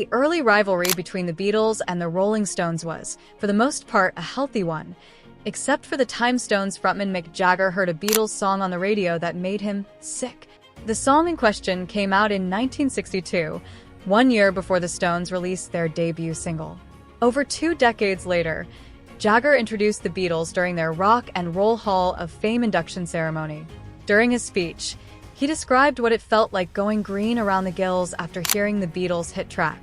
The early rivalry between the Beatles and the Rolling Stones was, for the most part, a healthy one, except for the time Stones frontman Mick Jagger heard a Beatles song on the radio that made him sick. The song in question came out in 1962, 1 year before the Stones released their debut single. Over 2 decades later, Jagger introduced the Beatles during their Rock and Roll Hall of Fame induction ceremony. During his speech, he described what it felt like going green around the gills after hearing the Beatles' hit track.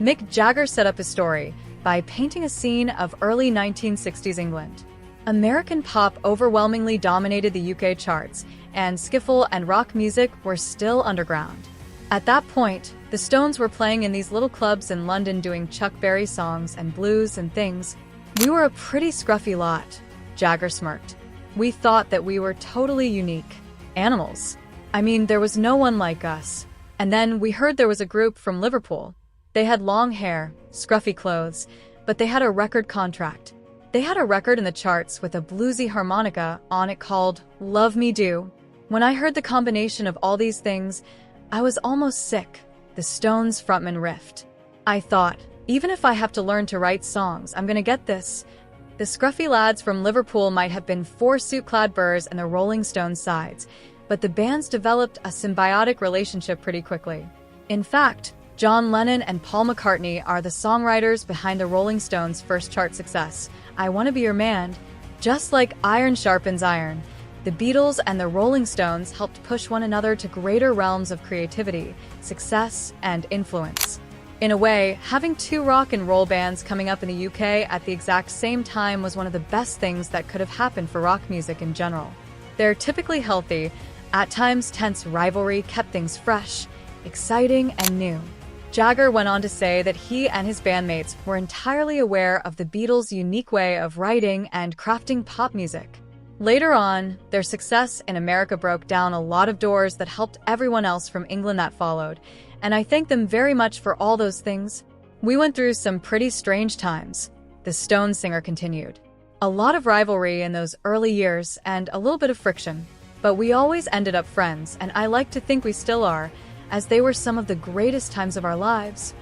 Mick Jagger set up his story by painting a scene of early 1960s England. American pop overwhelmingly dominated the UK charts, and skiffle and rock music were still underground. At that point, the Stones were playing in these little clubs in London doing Chuck Berry songs and blues and things. "We were a pretty scruffy lot," Jagger smirked. "We thought that we were totally unique. Animals. I mean, there was no one like us. And then we heard there was a group from Liverpool. They had long hair, scruffy clothes, but they had a record contract. They had a record in the charts with a bluesy harmonica on it called Love Me Do. When I heard the combination of all these things, I was almost sick," the Stones frontman riffed. "I thought, even if I have to learn to write songs, I'm gonna get this." The scruffy lads from Liverpool might have been 4 suit-clad burrs and the Rolling Stones sides, but the bands developed a symbiotic relationship pretty quickly. In fact, John Lennon and Paul McCartney are the songwriters behind the Rolling Stones' first chart success, I Wanna Be Your Man. Just like iron sharpens iron, the Beatles and the Rolling Stones helped push one another to greater realms of creativity, success, and influence. In a way, having 2 rock and roll bands coming up in the UK at the exact same time was one of the best things that could have happened for rock music in general. Their typically healthy, at times tense rivalry kept things fresh, exciting, and new. Jagger went on to say that he and his bandmates were entirely aware of the Beatles' unique way of writing and crafting pop music. Later on, their success in America broke down a lot of doors that helped everyone else from England that followed, and I thank them very much for all those things. "We went through some pretty strange times," the Stones singer continued. "A lot of rivalry in those early years and a little bit of friction. But we always ended up friends, and I like to think we still are, as they were some of the greatest times of our lives."